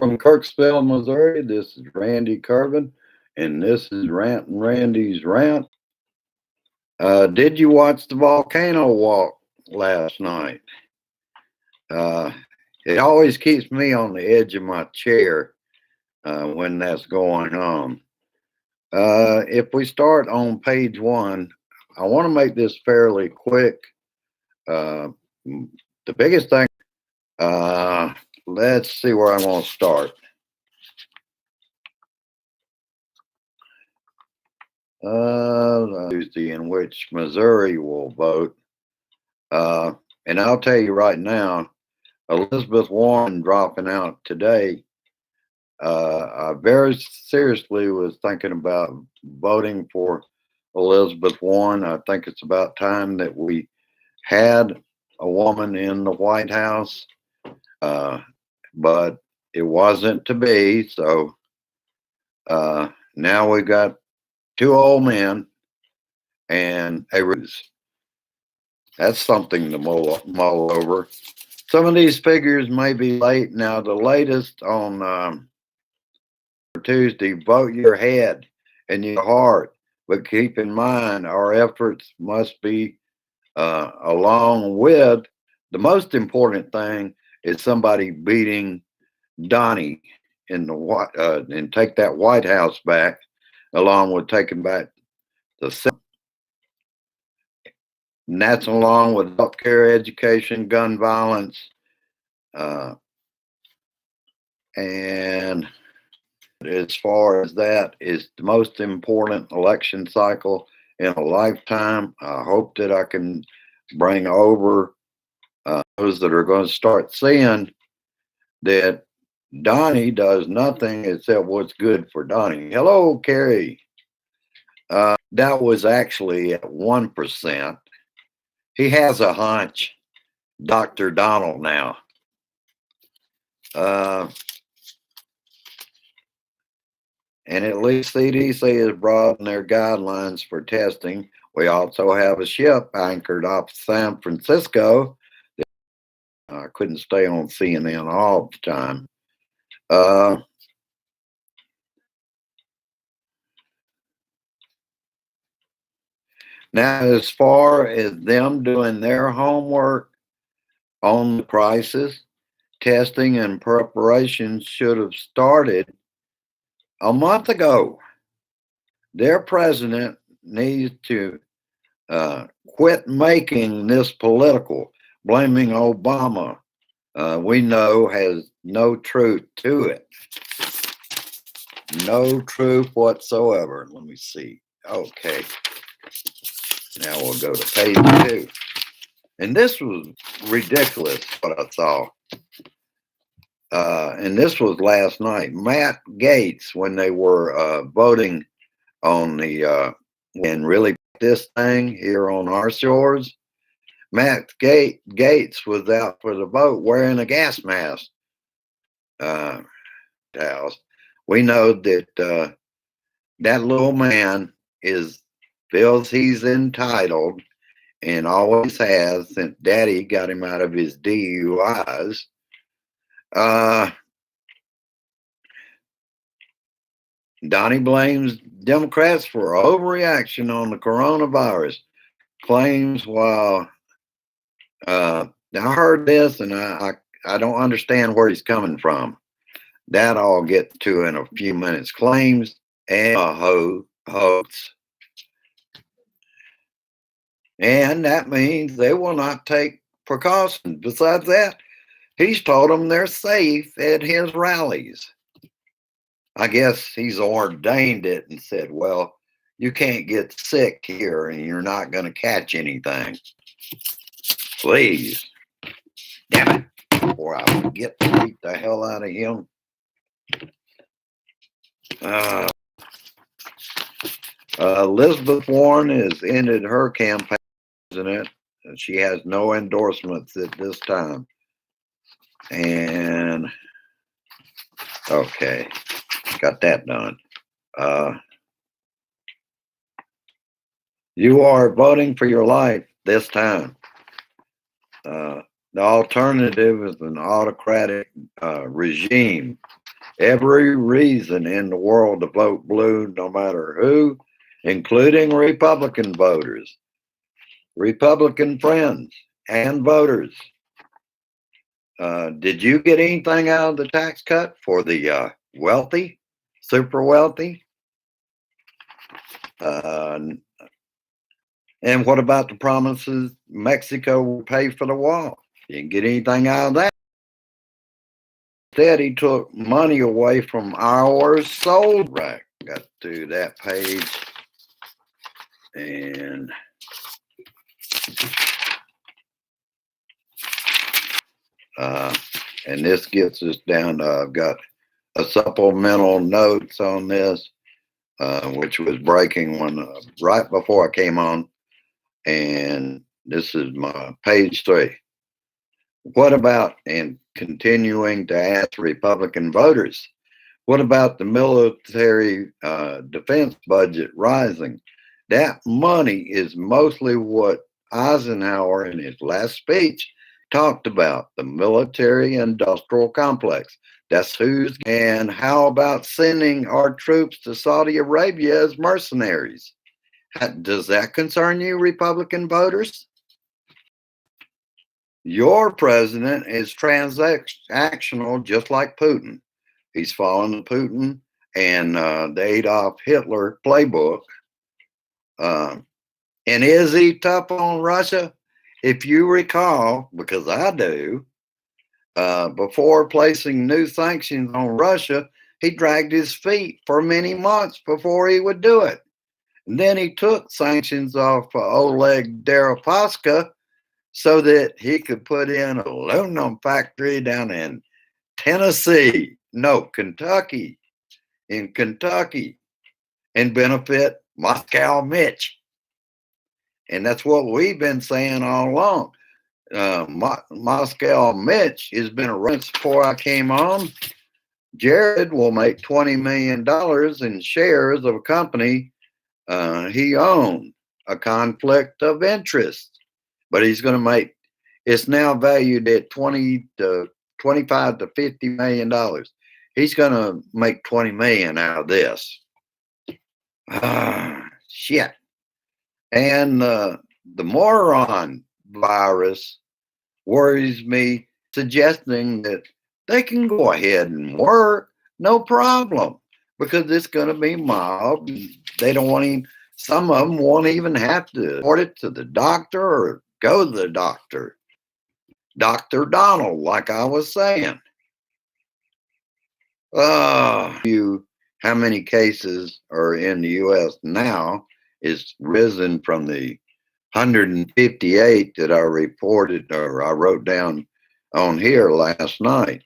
from Kirksville, Missouri. This is Randy Curvin, and this is Rant and Randy's Rant. Did you watch the volcano walk last night? Uh, it always keeps me on the edge of my chair when that's going on. If we start on page one, I want to make this fairly quick. The biggest thing, let's see where I'm going to start. Tuesday in which Missouri will vote. And I'll tell you right now, Elizabeth Warren dropping out today. I very seriously was thinking about voting for Elizabeth Warren. I think it's about time that we had a woman in the White House, but it wasn't to be. So now we got two old men and a ruse. That's something to mull over. Some of these figures may be late. Now, the latest on Tuesday, vote your head and your heart. But keep in mind, our efforts must be along with the most important thing is somebody beating Donnie in the and take that White House back, along with taking back the Senate. And that's along with healthcare, education, gun violence, and as far as that is the most important election cycle in a lifetime. I hope that I can bring over those that are going to start seeing that Donnie does nothing except what's good for Donnie. Hello, Carrie. That was actually at 1%. He has a hunch, Dr. Donald now. And at least CDC has broadened their guidelines for testing. We also have a ship anchored off San Francisco. I couldn't stay on CNN all the time. Now, as far as them doing their homework on the crisis, testing and preparation should have started a month ago. Their president needs to quit making this political. Blaming Obama, we know, has no truth to it. No truth whatsoever. Let me see. Okay. Now we'll go to page 2. And this was ridiculous what I saw. And this was last night. Matt Gaetz, when they were voting on the and really this thing here on our shores, Matt Gaetz was out for the vote wearing a gas mask. We know that that little man feels he's entitled and always has since Daddy got him out of his DUIs. Donnie blames Democrats for overreaction on the coronavirus. Claims while I heard this and I don't understand where he's coming from. That I'll get to in a few minutes. Claims and hoax. And that means they will not take precautions. Besides that, he's told them they're safe at his rallies. I guess he's ordained it and said, well, you can't get sick here and you're not going to catch anything. Please. Damn it. Or I would get to beat the hell out of him. Elizabeth Warren has ended her campaign, and she has no endorsements at this time. And okay, got that done. You are voting for your life this time. The alternative is an autocratic regime. every reason in the world to vote blue, no matter who, including Republican voters, Republican friends, and voters. Did you get anything out of the tax cut for the wealthy, super wealthy? Uh, and what about the promises Mexico will pay for the wall? You didn't get anything out of that. Instead, he took money away from our soul rack. Got to that page. And uh, and this gets us down to, I've got a supplemental notes on this, which was breaking when right before I came on. And this is my page 3. What about, and continuing to ask Republican voters, what about the military defense budget rising? That money is mostly what Eisenhower in his last speech talked about, the military industrial complex. That's who's, and how about sending our troops to Saudi Arabia as mercenaries? Does that concern you, Republican voters? Your president is transactional, just like Putin. He's following Putin and the Adolf Hitler playbook. And is he tough on Russia? If you recall, because I do, before placing new sanctions on Russia, he dragged his feet for many months before he would do it. And then he took sanctions off Oleg Deripaska so that he could put in an aluminum factory down in Tennessee, no, Kentucky, in Kentucky, and benefit Moscow Mitch. And that's what we've been saying all along. Moscow Mitch has been around before I came on. Jared will make $20 million in shares of a company he owned, a conflict of interest. But he's going to make, it's now valued at 20 to 25 to $50 million. He's going to make 20 million out of this. Shit. And the moron virus worries me, suggesting that they can go ahead and work, no problem, because it's going to be mild. They don't want him, some of them won't even have to report it to the doctor or go to the doctor. Dr. Donald, like I was saying. How many cases are in the U.S. now is risen from the 158 that I reported or I wrote down on here last night.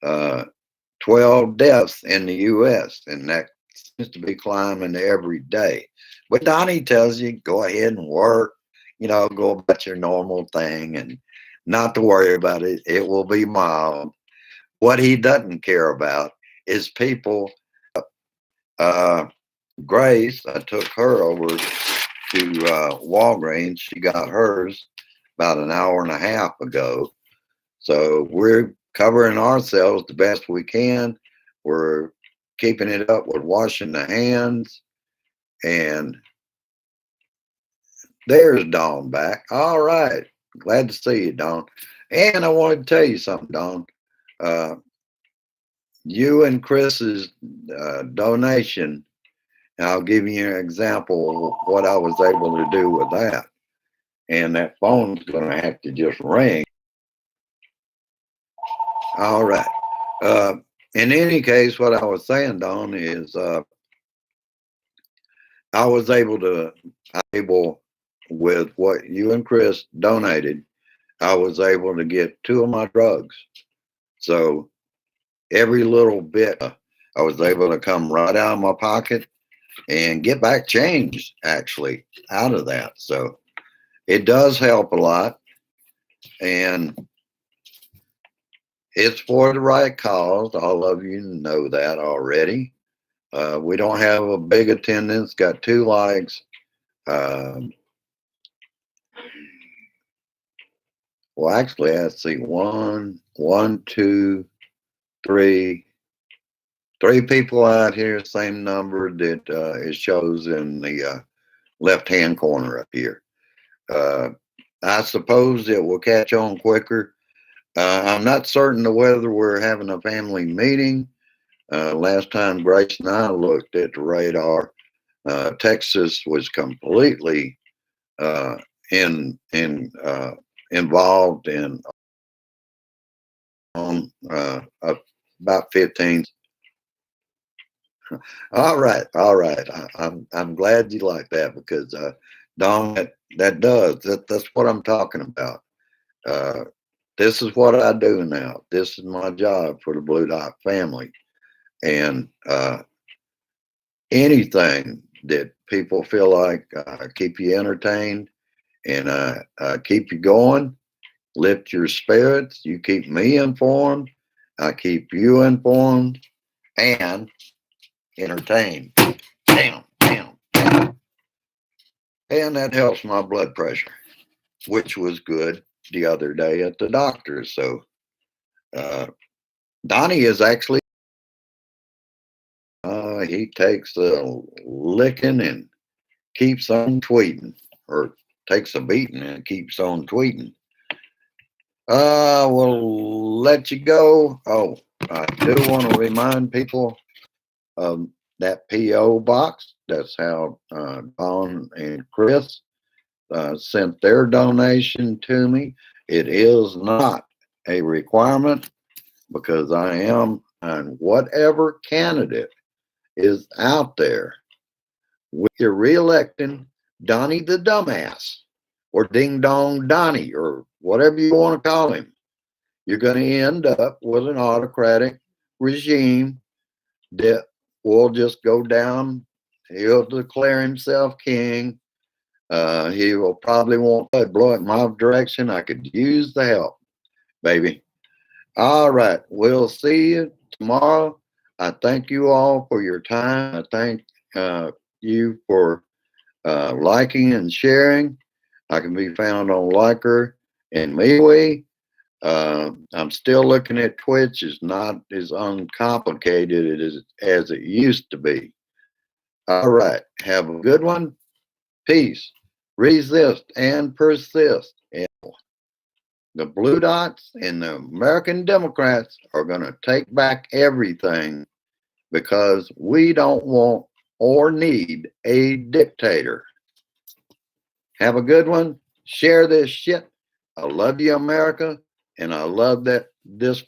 12 deaths in the U.S. and that seems to be climbing every day. But Donnie tells you, go ahead and work, go about your normal thing and not to worry about it. It will be mild. What he doesn't care about is people. Grace, I took her over to Walgreens. She got hers about an hour and a half ago. So we're covering ourselves the best we can. We're keeping it up with washing the hands. And there's Dawn back. All right. Glad to see you, Dawn. And I wanted to tell you something, Dawn. You and Chris's donation, I'll give you an example of what I was able to do with that. And that phone's going to have to just ring. All right. In any case, what I was saying, Dawn, is I was able with what you and Chris donated, I was able to get 2 of my drugs. So every little bit, I was able to come right out of my pocket and get back change, actually, out of that. So it does help a lot. And it's for the right cause. All of you know that already. We don't have a big attendance, got 2 likes. Well, actually, let's see, 1, 2, 3, Three people out here, same number that it shows in the left-hand corner up here. I suppose it will catch on quicker. I'm not certain of whether we're having a family meeting. Last time Grace and I looked at the radar, Texas was completely uh, in involved in on about 15. All right. I'm glad you like that because Don, that's what I'm talking about. Uh, this is what I do now. This is my job for the Blue Dot family, and anything that people feel like keep you entertained and keep you going, lift your spirits. You keep me informed. I keep you informed and entertained. Damn, damn, damn. And that helps my blood pressure, which was good the other day at the doctor's. So uh, Donnie is actually, he takes a licking and keeps on tweeting, or takes a beating and keeps on tweeting. We'll let you go. Oh, I do want to remind people of that P.O. box. That's how Don and Chris sent their donation to me. It is not a requirement because I am on whatever candidate is out there. You're reelecting Donnie the dumbass or Ding Dong Donnie or whatever you want to call him. You're going to end up with an autocratic regime that will just go down. He'll declare himself king. He will probably want to blow it my direction. I could use the help, baby. All right. We'll see you tomorrow. I thank you all for your time. I thank you for liking and sharing. I can be found on Liker and MeWe. I'm still looking at Twitch. It's not as uncomplicated as it used to be. All right. Have a good one. Peace. Resist and persist. And the Blue Dots and the American Democrats are going to take back everything because we don't want or need a dictator. Have a good one. Share this shit. I love you, America, and I love that this